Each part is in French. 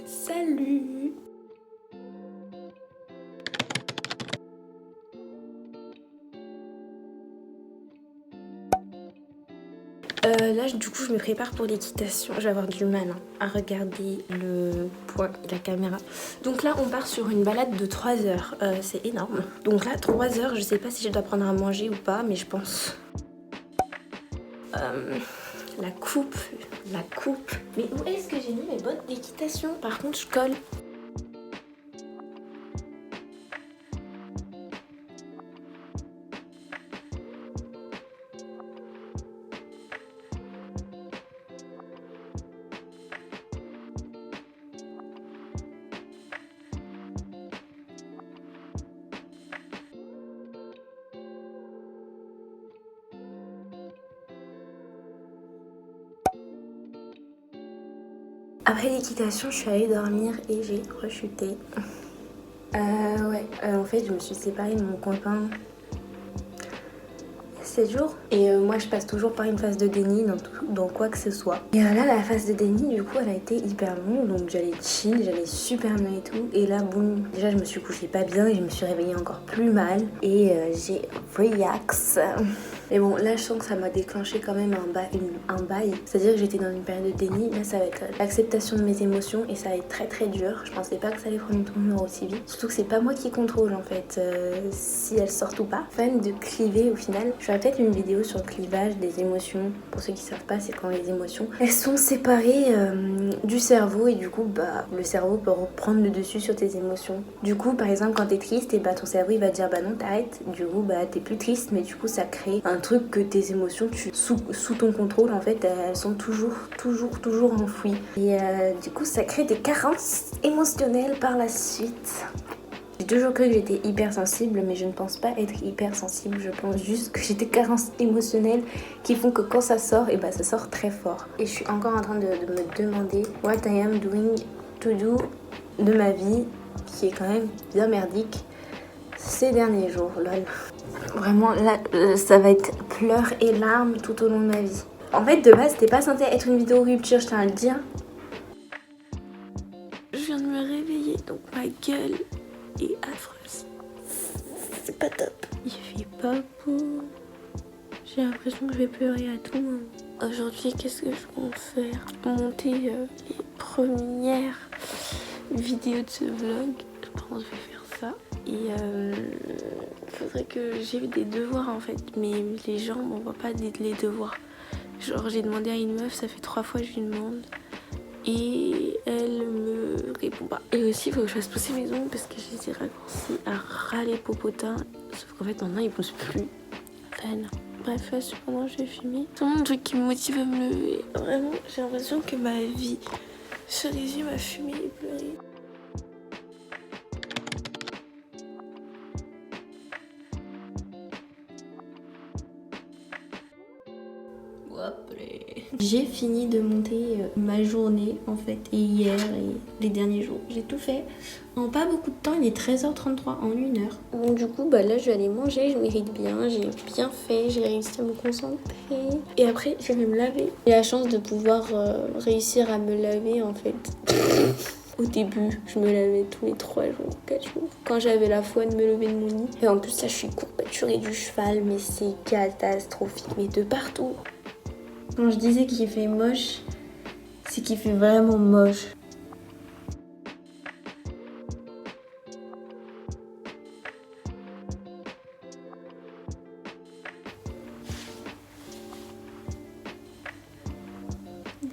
Salut! Là du coup je me prépare pour l'équitation. Je vais avoir du mal à regarder le point et la caméra. Donc là on part sur une balade de 3 heures. C'est énorme. Donc là 3 heures, je sais pas si je dois prendre à manger ou pas, mais je pense. La coupe. Mais où est-ce que j'ai mis mes bottes d'équitation? Par contre je colle. Après l'équitation, je suis allée dormir et j'ai rechuté. En fait, je me suis séparée de mon copain il y a 7 jours. Et moi, je passe toujours par une phase de déni dans quoi que ce soit. Et là, la phase de déni, du coup, elle a été hyper longue. Donc, j'allais chill, j'allais super bien et tout. Et là, boum, déjà, je me suis couchée pas bien et je me suis réveillée encore plus mal. Et j'ai relax. Mais bon, là, je sens que ça m'a déclenché quand même un bail. C'est-à-dire que j'étais dans une période de déni. Là, ça va être l'acceptation de mes émotions et ça va être très très dur. Je pensais pas que ça allait prendre une tournure aussi vite. Surtout que c'est pas moi qui contrôle en fait si elles sortent ou pas. Fan de cliver au final. Je ferai peut-être une vidéo sur le clivage des émotions. Pour ceux qui savent pas, c'est quand les émotions elles sont séparées du cerveau et du coup, le cerveau peut reprendre le dessus sur tes émotions. Du coup, par exemple, quand t'es triste, et ton cerveau il va te dire non, t'arrêtes. Du coup, t'es plus triste, mais du coup, ça crée un truc que tes émotions, sous ton contrôle, en fait, elles sont toujours enfouies. Et du coup, ça crée des carences émotionnelles par la suite. J'ai toujours cru que j'étais hypersensible, mais je ne pense pas être hypersensible. Je pense juste que j'ai des carences émotionnelles qui font que quand ça sort, ça sort très fort. Et je suis encore en train de me demander what I am doing to do de ma vie, qui est quand même bien merdique ces derniers jours, lol. Vraiment, là, ça va être pleurs et larmes tout au long de ma vie. En fait, de base, c'était pas censé être une vidéo rupture, je tiens à le dire. Je viens de me réveiller, donc ma gueule est affreuse. C'est pas top. Il fait pas beau. J'ai l'impression que je vais pleurer à tout moment. Aujourd'hui, qu'est-ce que je compte faire? Monter les premières vidéos de ce vlog. Je pense que je vais faire ça. Et faudrait que j'ai des devoirs en fait, mais les gens m'envoient pas les devoirs. Genre j'ai demandé à une meuf, ça fait 3 fois que je lui demande et elle me répond pas. Et aussi il faut que je fasse pousser mes ongles parce que je les ai raccourcis à ras les popotin, sauf qu'en fait maintenant ils poussent plus. Fan. Bref, là cependant je vais filmer. C'est vraiment un truc qui me motive à me lever. Vraiment j'ai l'impression que ma vie se résume à fumer et pleurer. J'ai fini de monter ma journée en fait, et hier et les derniers jours. J'ai tout fait en pas beaucoup de temps, il est 13h33 en 1 heure. Donc du coup là je vais aller manger, je mérite bien, j'ai bien fait, j'ai réussi à me concentrer. Et après je vais me laver. J'ai la chance de pouvoir réussir à me laver en fait. Au début, je me lavais tous les 3 jours, 4 jours. Quand j'avais la foi de me lever de mon lit. Et en plus là je suis courbaturée du cheval, mais c'est catastrophique, mais de partout. Quand je disais qu'il fait moche, c'est qu'il fait vraiment moche.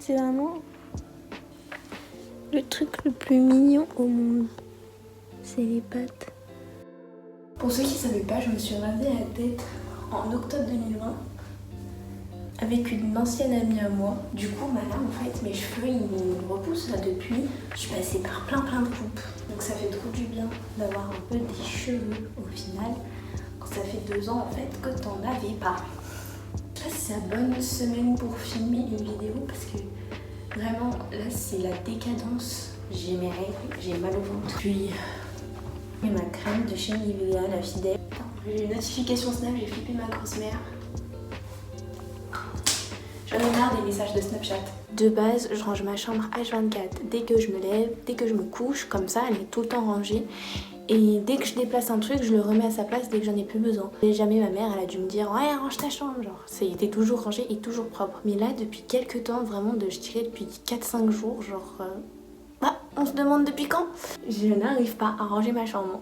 C'est vraiment le truc le plus mignon au monde. C'est les pattes. Pour ceux qui ne savaient pas, je me suis rasé la tête en octobre 2020. Avec une ancienne amie à moi. Du coup, là, en fait, mes cheveux, ils me repoussent là depuis. Je suis passée par plein de coupes. Donc ça fait trop du bien d'avoir un peu des cheveux au final. Quand ça fait 2 ans, en fait, que t'en avais pas. Je sais pas si c'est la bonne semaine pour filmer une vidéo parce que vraiment, là, c'est la décadence. J'ai mes règles, j'ai mal au ventre. Puis, et ma crème de chez Nivea, la fidèle. J'ai une notification Snap, j'ai flippé ma grosse mère. J'en ai marre des messages de Snapchat. De base, je range ma chambre H24 dès que je me lève, dès que je me couche, comme ça elle est tout le temps rangée. Et dès que je déplace un truc, je le remets à sa place dès que j'en ai plus besoin. Et jamais ma mère, elle a dû me dire ouais, range ta chambre, genre. C'était toujours rangé et toujours propre. Mais là, depuis quelques temps, vraiment, je dirais depuis 4-5 jours, genre... on se demande depuis quand? Je n'arrive pas à ranger ma chambre.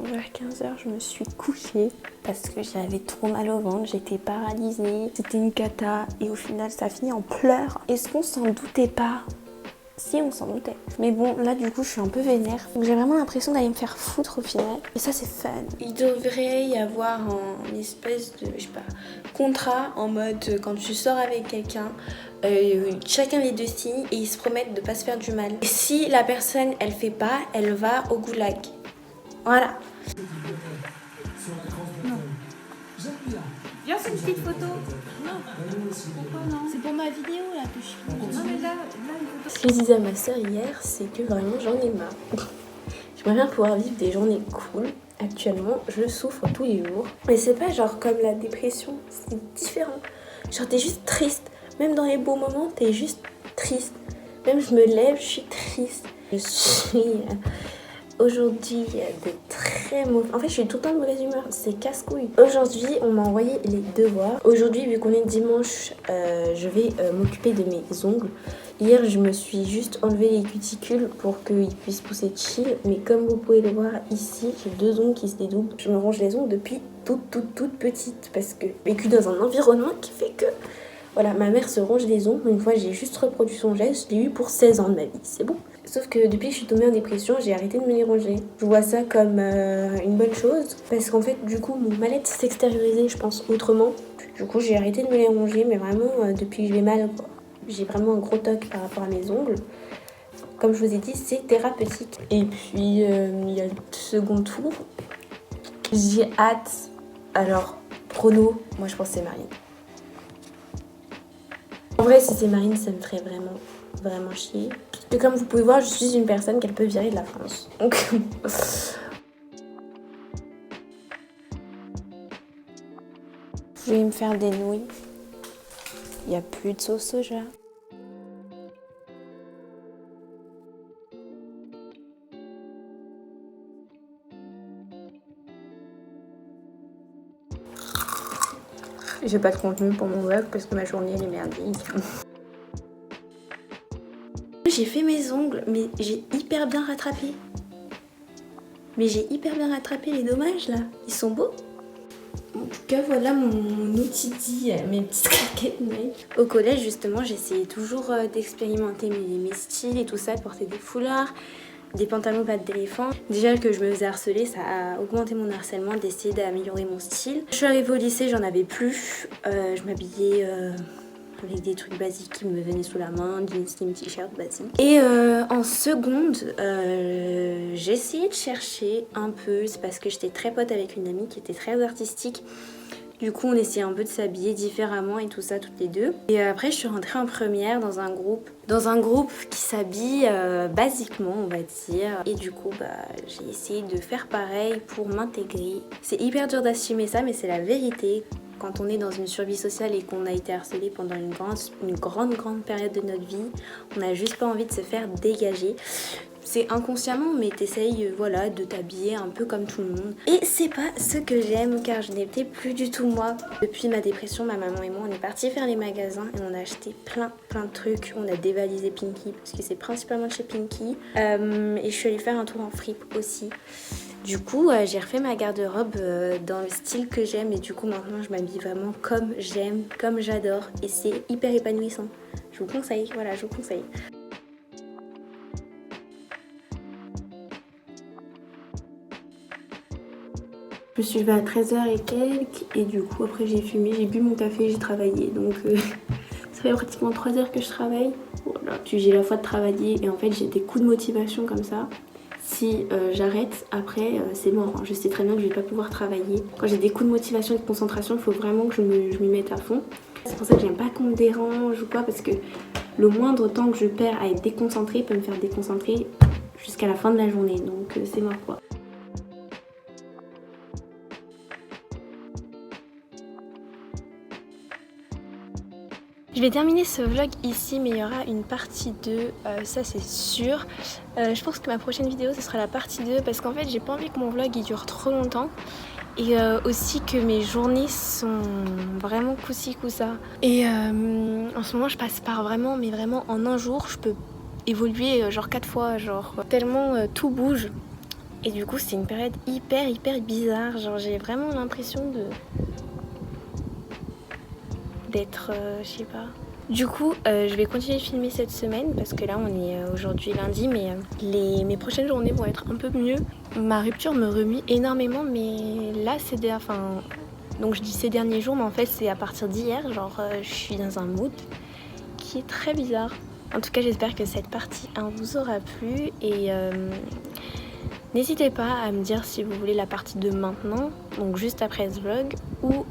Vers 15h, je me suis couchée parce que j'avais trop mal au ventre, j'étais paralysée. C'était une cata et au final, ça a fini en pleurs. Est-ce qu'on s'en doutait pas? Si, on s'en doutait. Mais bon, là du coup je suis un peu vénère. Donc j'ai vraiment l'impression d'aller me faire foutre au final. Et ça c'est fun. Il devrait y avoir une espèce de, je sais pas, contrat en mode quand tu sors avec quelqu'un, chacun les deux signent et ils se promettent de pas se faire du mal. Et si la personne elle fait pas, elle va au goulag. Voilà. Non. Viens, c'est une petite photo. Non. Pourquoi non? C'est pour ma vidéo là que je suis. Non mais là une photo. Ce que je disais à ma soeur hier, c'est que vraiment j'en ai marre. J'aimerais bien pouvoir vivre des journées cool. Actuellement, je souffre tous les jours. Mais c'est pas genre comme la dépression, c'est différent. Genre t'es juste triste. Même dans les beaux moments, t'es juste triste. Même je me lève, je suis triste. Je suis... Aujourd'hui, il y a des très mauvais... En fait, je suis tout le temps de mauvaise humeur. C'est casse-couille. Aujourd'hui, on m'a envoyé les devoirs. Aujourd'hui, vu qu'on est dimanche, je vais m'occuper de mes ongles. Hier, je me suis juste enlevé les cuticules pour qu'ils puissent pousser chill. Mais comme vous pouvez le voir ici, j'ai 2 ongles qui se dédoublent. Je me ronge les ongles depuis toute petite. Parce que j'ai vécu dans un environnement qui fait que... Voilà, ma mère se ronge les ongles. Une fois, j'ai juste reproduit son geste. Je l'ai eu pour 16 ans de ma vie. C'est bon. Sauf que depuis que je suis tombée en dépression, j'ai arrêté de me les ronger. Je vois ça comme une bonne chose. Parce qu'en fait, du coup, mon mal-être s'extériorisait, je pense, autrement. Du coup, j'ai arrêté de me les ronger. Mais vraiment, depuis que je vais mal, quoi. J'ai vraiment un gros toc par rapport à mes ongles. Comme je vous ai dit, c'est thérapeutique. Et puis, il y a le second tour. J'ai hâte. Alors, prono, moi je pense que c'est Marine. En vrai, si c'est Marine, ça me ferait vraiment chier. Et comme vous pouvez voir, je suis une personne qu'elle peut virer de la France. Donc... je vais me faire des nouilles. Il n'y a plus de sauce soja. J'ai pas de contenu pour mon vlog parce que ma journée elle est merdique. J'ai fait mes ongles, mais j'ai hyper bien rattrapé. Mais j'ai hyper bien rattrapé les dommages là. Ils sont beaux. En tout cas, voilà mon outil, mes petites claquettes Nike. Au collège, justement, j'essayais toujours d'expérimenter mes styles et tout ça, de porter des foulards, des pantalons pattes d'éléphant. Déjà que je me faisais harceler, ça a augmenté mon harcèlement d'essayer d'améliorer mon style. Je suis arrivée au lycée, j'en avais plus. Je m'habillais avec des trucs basiques qui me venaient sous la main, jeans, slim, t-shirt basique. Et en seconde, j'ai essayé de chercher un peu, c'est parce que j'étais très pote avec une amie qui était très artistique. Du coup, on essayait un peu de s'habiller différemment et tout ça, toutes les deux. Et après, je suis rentrée en première dans un groupe qui s'habille basiquement, on va dire. Et du coup, j'ai essayé de faire pareil pour m'intégrer. C'est hyper dur d'assumer ça, mais c'est la vérité. Quand on est dans une survie sociale et qu'on a été harcelé pendant une grande période de notre vie, on n'a juste pas envie de se faire dégager. C'est inconsciemment, mais t'essayes voilà, de t'habiller un peu comme tout le monde. Et c'est pas ce que j'aime, car je n'étais plus du tout moi. Depuis ma dépression, ma maman et moi, on est partis faire les magasins et on a acheté plein de trucs. On a dévalisé Pinky, parce que c'est principalement chez Pinky. Et je suis allée faire un tour en fripe aussi. Du coup, j'ai refait ma garde-robe dans le style que j'aime. Et du coup, maintenant, je m'habille vraiment comme j'aime, comme j'adore. Et c'est hyper épanouissant. Je vous conseille, voilà, je vous conseille. Je me suis levée à 13h et quelques et du coup après j'ai fumé, j'ai bu mon café, j'ai travaillé donc ça fait pratiquement 3 heures que je travaille. Voilà, j'ai la foi de travailler et en fait j'ai des coups de motivation comme ça. Si j'arrête après c'est mort, hein. Je sais très bien que je vais pas pouvoir travailler. Quand j'ai des coups de motivation et de concentration, il faut vraiment que je m'y mette à fond. C'est pour ça que j'aime pas qu'on me dérange ou quoi parce que le moindre temps que je perds à être déconcentrée peut me faire déconcentrer jusqu'à la fin de la journée donc c'est mort quoi. vais terminer ce vlog ici, mais il y aura une partie 2, ça c'est sûr. Je pense que ma prochaine vidéo ce sera la partie 2 parce qu'en fait j'ai pas envie que mon vlog il dure trop longtemps. Et aussi que mes journées sont vraiment coup-ci coup-ça. Et en ce moment je passe par vraiment, mais vraiment en un jour je peux évoluer genre 4 fois, genre tellement tout bouge. Et du coup c'est une période hyper bizarre, genre j'ai vraiment l'impression d'être, je sais pas. Du coup, je vais continuer de filmer cette semaine parce que là on est aujourd'hui lundi, mais mes prochaines journées vont être un peu mieux. Ma rupture me remue énormément, mais là donc je dis ces derniers jours, mais en fait c'est à partir d'hier, genre je suis dans un mood qui est très bizarre. En tout cas j'espère que cette partie 1 vous aura plu et n'hésitez pas à me dire si vous voulez la partie 2 maintenant, donc juste après ce vlog, ou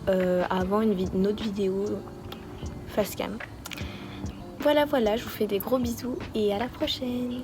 avant une autre vidéo face cam. Voilà, je vous fais des gros bisous et à la prochaine.